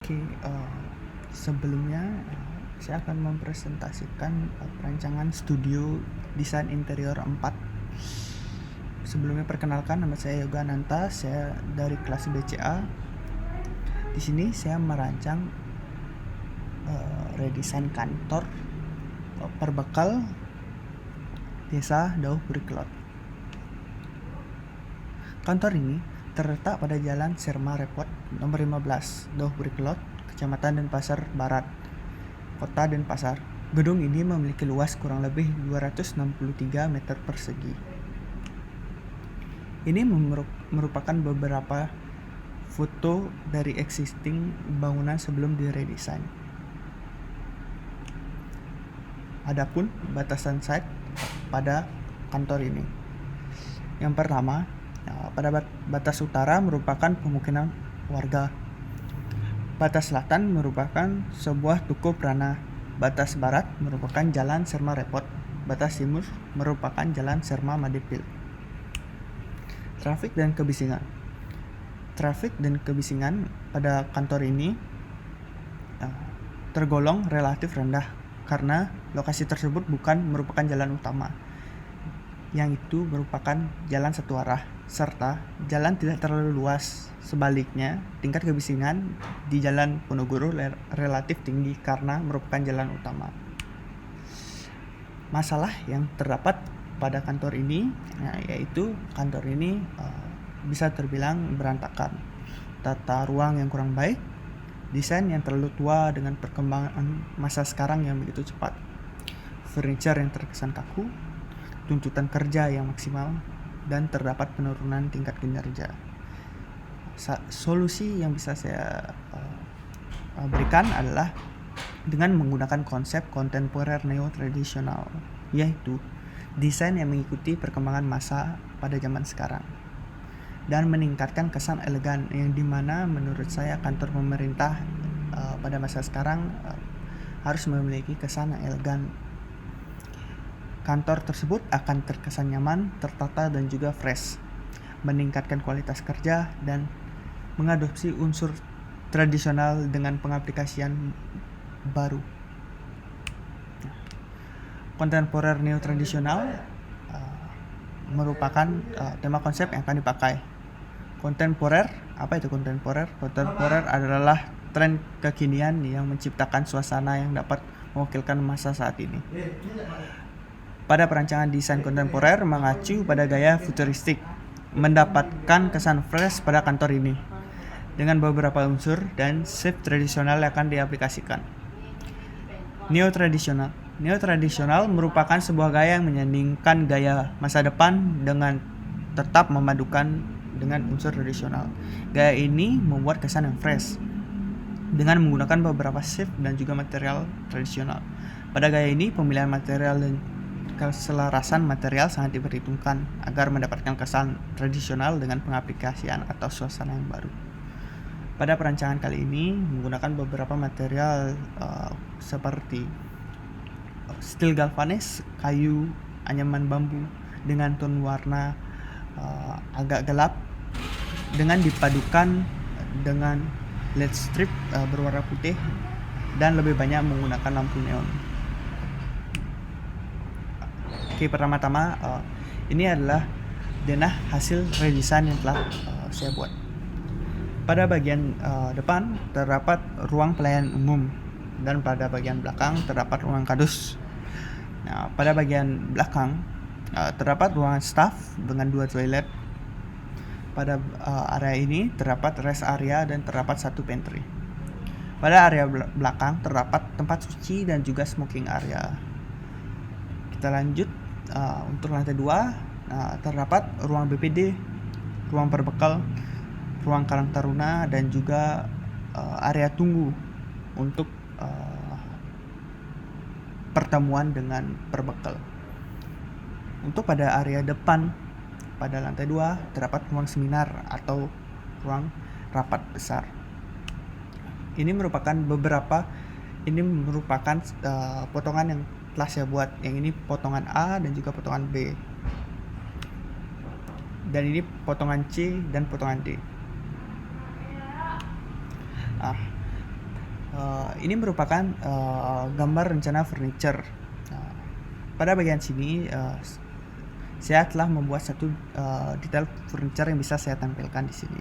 Oke, sebelumnya saya akan mempresentasikan perancangan studio desain interior 4. Sebelumnya perkenalkan, nama saya Yoga Ananta, saya dari kelas BCA. Di sini saya merancang redesign kantor Perbekal Desa Dauh Burikelot. Kantor ini terletak pada Jalan Serma Repot nomor 15, Dauh Burikelot, Kecamatan Denpasar Barat, Kota Denpasar. Gedung ini memiliki luas kurang lebih 263 meter persegi. Ini merupakan beberapa foto dari existing bangunan sebelum diredesain. Adapun batasan site pada kantor ini. Yang pertama, pada batas utara merupakan pemukiman warga. Batas selatan merupakan sebuah tuku perana. Batas barat merupakan Jalan Serma Repot. Batas timur merupakan Jalan Serma Madepil. Trafik dan kebisingan. Trafik dan kebisingan pada kantor ini tergolong relatif rendah karena lokasi tersebut bukan merupakan jalan utama, yang itu merupakan jalan satu arah, serta jalan tidak terlalu luas. Sebaliknya, tingkat kebisingan di Jalan Ponorogo relatif tinggi karena merupakan jalan utama. Masalah yang terdapat pada kantor ini, yaitu kantor ini bisa terbilang berantakan, tata ruang yang kurang baik, desain yang terlalu tua dengan perkembangan masa sekarang yang begitu cepat, furniture yang terkesan kaku, tuntutan kerja yang maksimal, dan terdapat penurunan tingkat kinerja. Solusi yang bisa saya berikan adalah dengan menggunakan konsep kontemporer neo-tradisional, yaitu desain yang mengikuti perkembangan masa pada zaman sekarang dan meningkatkan kesan elegan, yang dimana menurut saya kantor pemerintah pada masa sekarang harus memiliki kesan yang elegan. Kantor tersebut akan terkesan nyaman, tertata, dan juga fresh, meningkatkan kualitas kerja dan mengadopsi unsur tradisional dengan pengaplikasian baru. Kontemporer neo-tradisional merupakan tema konsep yang akan dipakai. Kontemporer, apa itu kontemporer? Kontemporer adalah tren kekinian yang menciptakan suasana yang dapat mewakilkan masa saat ini. Pada perancangan desain kontemporer mengacu pada gaya futuristik, mendapatkan kesan fresh pada kantor ini dengan beberapa unsur dan shape tradisional yang akan diaplikasikan. Neo-tradisional merupakan sebuah gaya yang menyandingkan gaya masa depan dengan tetap memadukan dengan unsur tradisional. Gaya ini membuat kesan yang fresh dengan menggunakan beberapa shape dan juga material tradisional. Pada gaya ini, pemilihan material dan keselarasan material sangat diperhitungkan agar mendapatkan kesan tradisional dengan pengaplikasian atau suasana yang baru. Pada perancangan kali ini menggunakan beberapa material seperti steel galvanis, kayu, anyaman bambu dengan tone warna agak gelap dengan dipadukan dengan LED strip berwarna putih dan lebih banyak menggunakan lampu neon. Oke, pertama-tama ini adalah denah hasil redesign yang telah saya buat. Pada bagian depan terdapat ruang pelayanan umum dan pada bagian belakang terdapat ruang kadus. Nah, pada bagian belakang terdapat ruangan staff dengan 2 toilet. Pada area ini terdapat rest area dan terdapat 1 pantry. Pada area belakang terdapat tempat suci dan juga smoking area. Kita lanjut untuk lantai 2, terdapat ruang BPD, ruang perbekal, ruang karang taruna, dan juga area tunggu untuk pertemuan dengan perbekal. Untuk pada area depan pada lantai 2 terdapat ruang seminar atau ruang rapat besar. Ini merupakan potongan yang telah saya buat. Yang ini potongan A dan juga potongan B. Dan ini potongan C dan potongan D. Ini merupakan gambar rencana furniture. Nah, pada bagian sini saya telah membuat satu detail furniture yang bisa saya tampilkan di sini,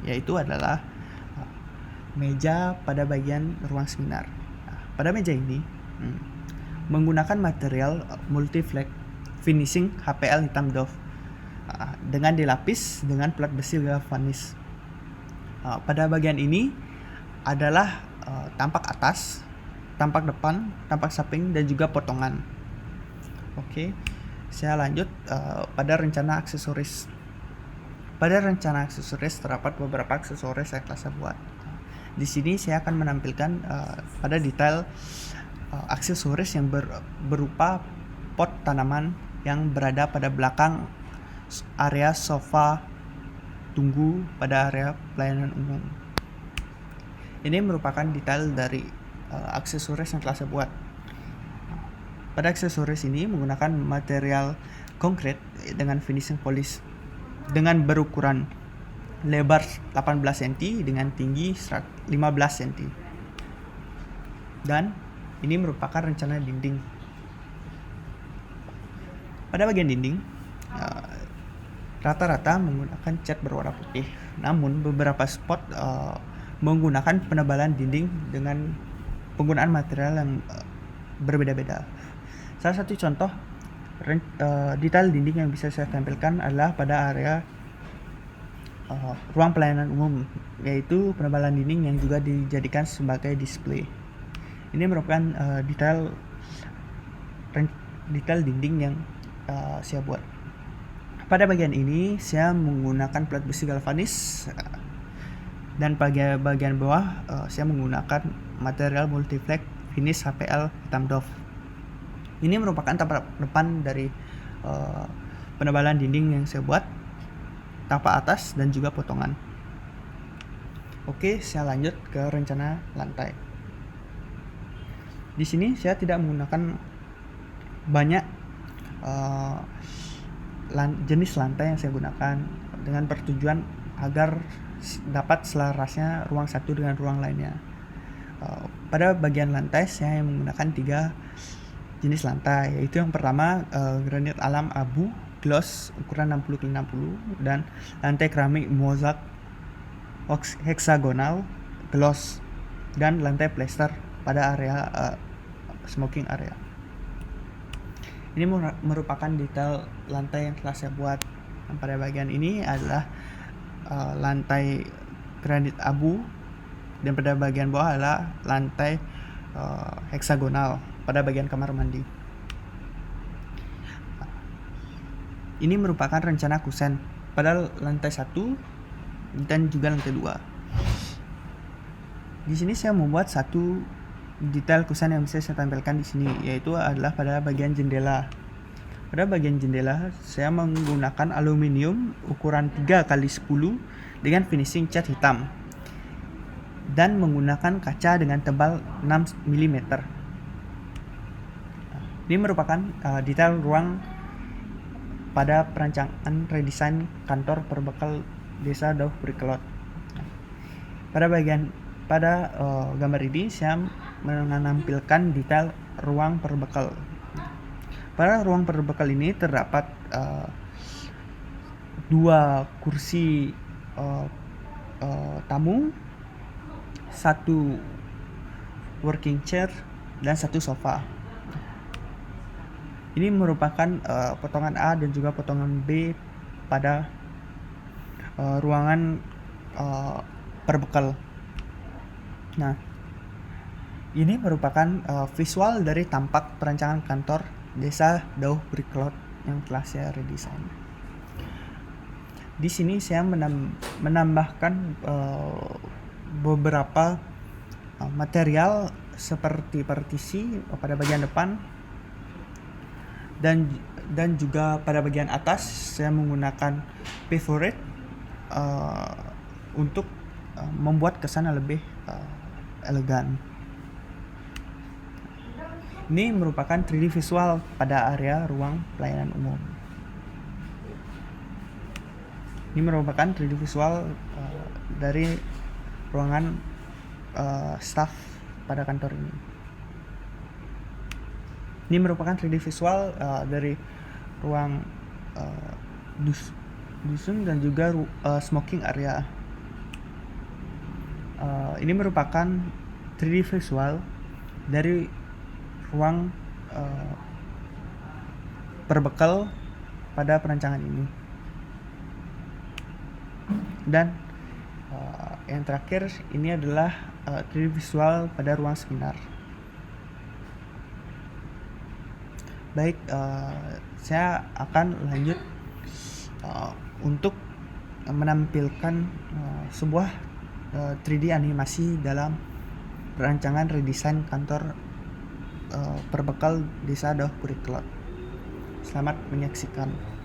yaitu adalah meja pada bagian ruang seminar. Nah, pada meja ini menggunakan material multi-flake finishing HPL hitam doff dengan dilapis dengan plat besi galvanis. Pada bagian ini adalah tampak atas, tampak depan, tampak samping, dan juga potongan. Oke, saya lanjut pada rencana aksesoris. Pada rencana aksesoris terdapat beberapa aksesoris yang telah saya buat. Di sini saya akan menampilkan pada detail aksesoris yang berupa pot tanaman yang berada pada belakang area sofa tunggu pada area pelayanan umum. Ini merupakan detail dari aksesoris yang telah saya buat. Pada aksesoris ini menggunakan material konkret dengan finishing polish dengan berukuran lebar 18 cm dengan tinggi 15 cm. Dan ini merupakan rencana dinding. Pada bagian dinding rata-rata menggunakan cat berwarna putih. Namun beberapa spot menggunakan penebalan dinding dengan penggunaan material yang berbeda-beda. Salah satu contoh detail dinding yang bisa saya tampilkan adalah pada area ruang pelayanan umum, yaitu penebalan dinding yang juga dijadikan sebagai display. Ini merupakan detail dinding yang saya buat. Pada bagian ini saya menggunakan plat besi galvanis, dan pada bagian bawah saya menggunakan material multi-flake finish HPL hitam doff. Ini merupakan tampak depan dari penebalan dinding yang saya buat, tampak atas dan juga potongan. Oke, saya lanjut ke rencana lantai. Di sini saya tidak menggunakan banyak jenis lantai yang saya gunakan dengan pertujuan agar dapat selarasnya ruang satu dengan ruang lainnya. Pada bagian lantai saya menggunakan 3 jenis lantai, yaitu yang pertama granit alam abu gloss ukuran 60x60 dan lantai keramik mosaic heksagonal gloss dan lantai plester pada area smoking area. Ini merupakan detail lantai yang telah saya buat. Pada bagian ini adalah lantai granit abu, dan pada bagian bawah adalah lantai heksagonal pada bagian kamar mandi. Ini merupakan rencana kusen pada lantai 1 dan juga lantai 2. Di sini saya membuat satu detail kusen yang bisa saya tampilkan di sini, yaitu adalah pada bagian jendela. Pada bagian jendela saya menggunakan aluminium ukuran 3x10 dengan finishing cat hitam dan menggunakan kaca dengan tebal 6 mm. Ini merupakan detail ruang pada perancangan redesign kantor perbekal Desa Dauh Brikelot. Pada gambar ini saya menampilkan detail ruang perbekal. Pada ruang perbekal ini terdapat 2 kursi tamu, 1 working chair, dan 1 sofa. Ini merupakan potongan A dan juga potongan B pada ruangan perbekal. Nah, ini merupakan visual dari tampak perancangan kantor Desa Dauh Brikelot yang telah saya redesign. Di sini saya menambahkan beberapa material seperti partisi pada bagian depan, dan juga pada bagian atas saya menggunakan perforate untuk membuat kesan lebih elegan. Ini merupakan 3D visual pada area ruang pelayanan umum. Ini merupakan 3D visual dari ruangan staff pada kantor ini. Ini merupakan 3D visual dari ruang dusun dan juga smoking area. Ini merupakan 3D visual dari ruang berbekal pada perancangan ini. Dan yang terakhir ini adalah 3D visual pada ruang seminar. Baik, saya akan lanjut untuk menampilkan sebuah 3D animasi dalam perancangan redesign kantor berbekal Desa Dauh Puri Kelot. Selamat menyaksikan.